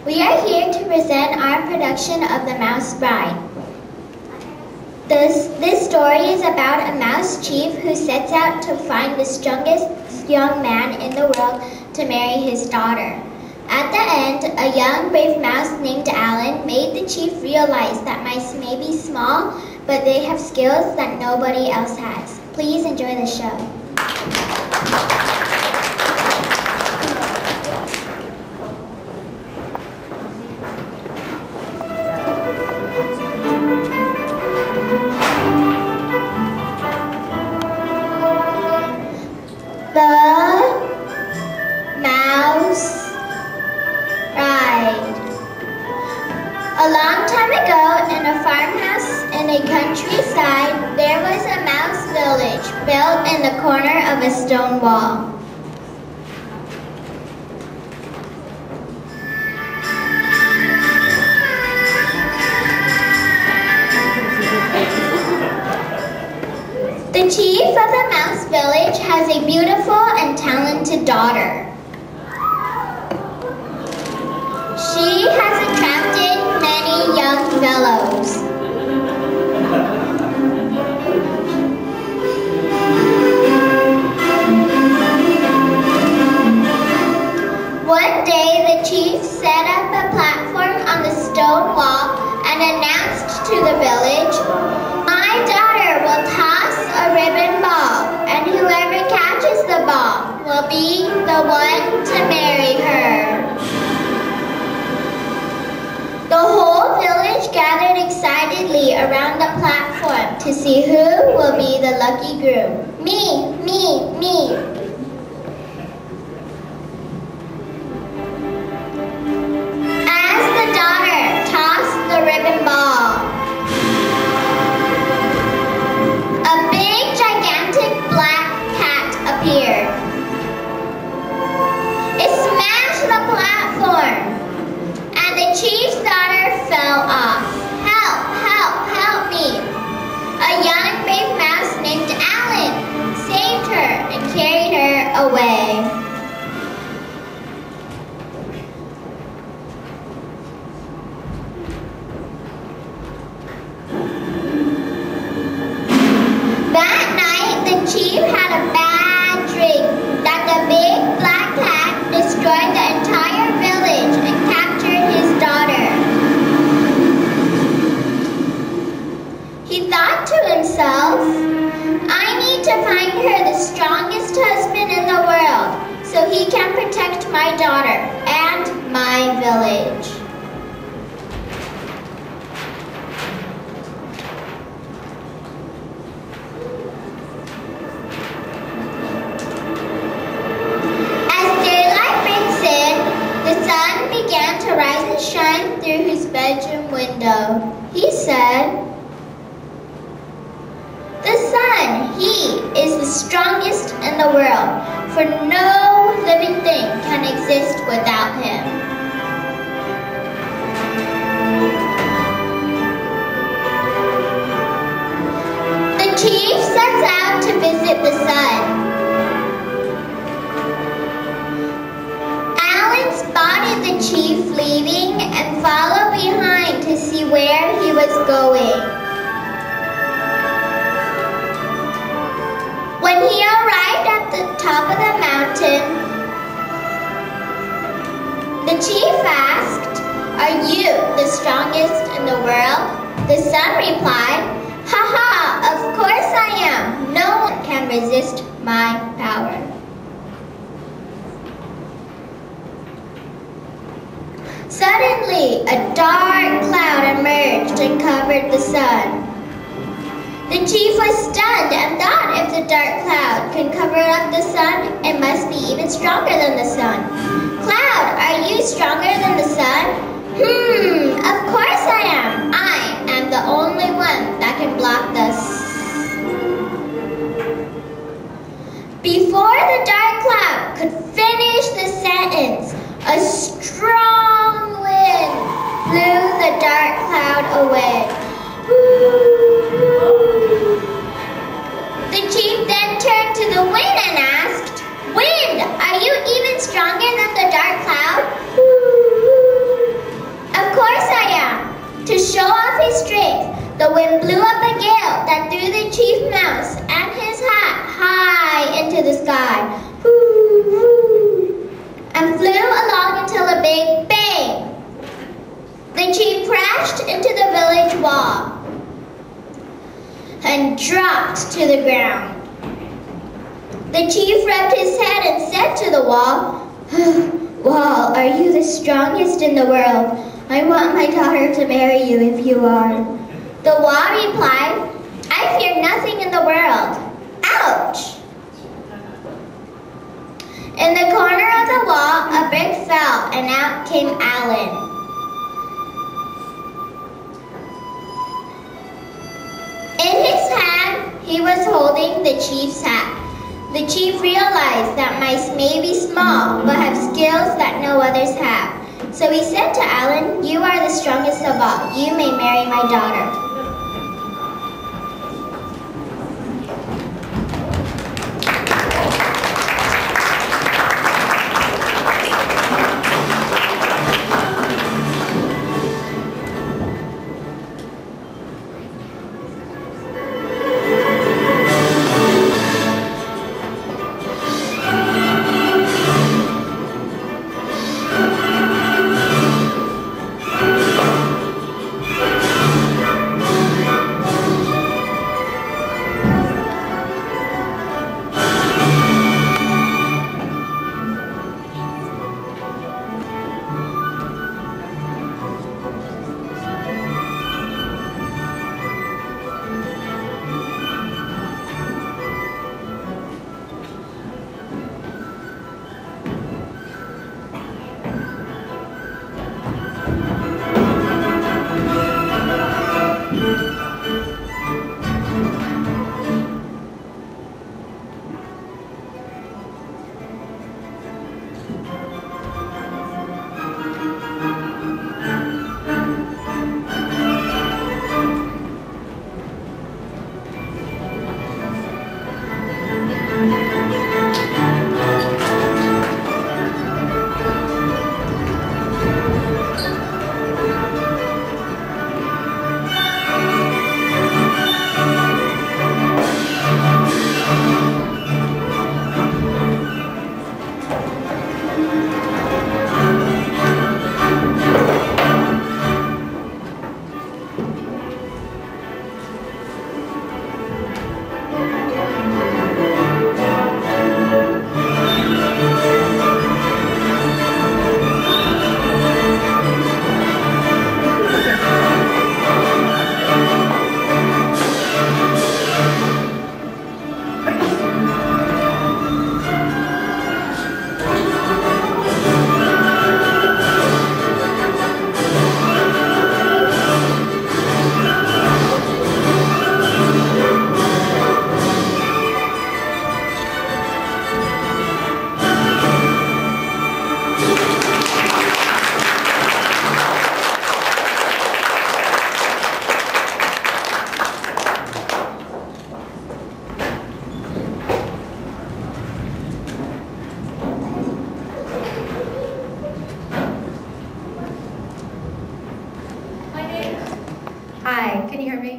We are here to present our production of The Mouse Bride. This story is about a mouse chief who sets out to find the strongest young man in the world to marry his daughter. At the end, a young brave mouse named Alan made the chief realize that mice may be small, but they have skills that nobody else has. Please enjoy the show. A long time ago, in a farmhouse in a countryside, there was a mouse village built in the corner of a stone wall. The chief of the mouse village has a beautiful and talented daughter. She has attracted many young fellows. One day, the chief set up a platform on the stone wall and announced to the village, "My daughter will toss a ribbon ball, and whoever catches the ball will be the one to marry her." The whole village gathered excitedly around the platform to see who will be the lucky groom. Me, me, me. As the daughter tossed the ribbon ball, a big, gigantic black cat appeared. It smashed the platform. The chief's daughter fell off. "Help, help, help me." A young brave mouse named Alan saved her and carried her away. That night, the chief had a bad dream that the big black cat destroyed the entire village and captured his daughter. He thought to himself, "I need to find her the strongest husband in the world so he can protect my daughter and my village." To rise and shine through his bedroom window. He said, "The sun, he is the strongest in the world, for no living thing can exist without him." The chief sets out to visit the sun. Spotted the chief leaving and followed behind to see where he was going. When he arrived at the top of the mountain, the chief asked, "Are you the strongest in the world?" The sun replied, "Ha ha, of course I am. No one can resist my power." Suddenly, a dark cloud emerged and covered the sun. The chief was stunned and thought if the dark cloud can cover up the sun, it must be even stronger than the sun. "Cloud, are you stronger than the sun?" Of course I am. I am the only one that can block the Before the dark cloud could finish the sentence, a strong wind blew the dark cloud away. The chief then turned to the wind and asked, "Wind, are you even stronger than the dark cloud?" crashed into the village wall and dropped to the ground. The chief rubbed his head and said to the wall, "Wall, are you the strongest in the world? I want my daughter to marry you if you are." The wall replied, "I fear nothing in the world." Ouch! In the corner of the wall, a brick fell, and out came Alan. In his hand, he was holding the chief's hat. The chief realized that mice may be small, but have skills that no others have. So he said to Alan, "You are the strongest of all. You may marry my daughter." Hi, can you hear me?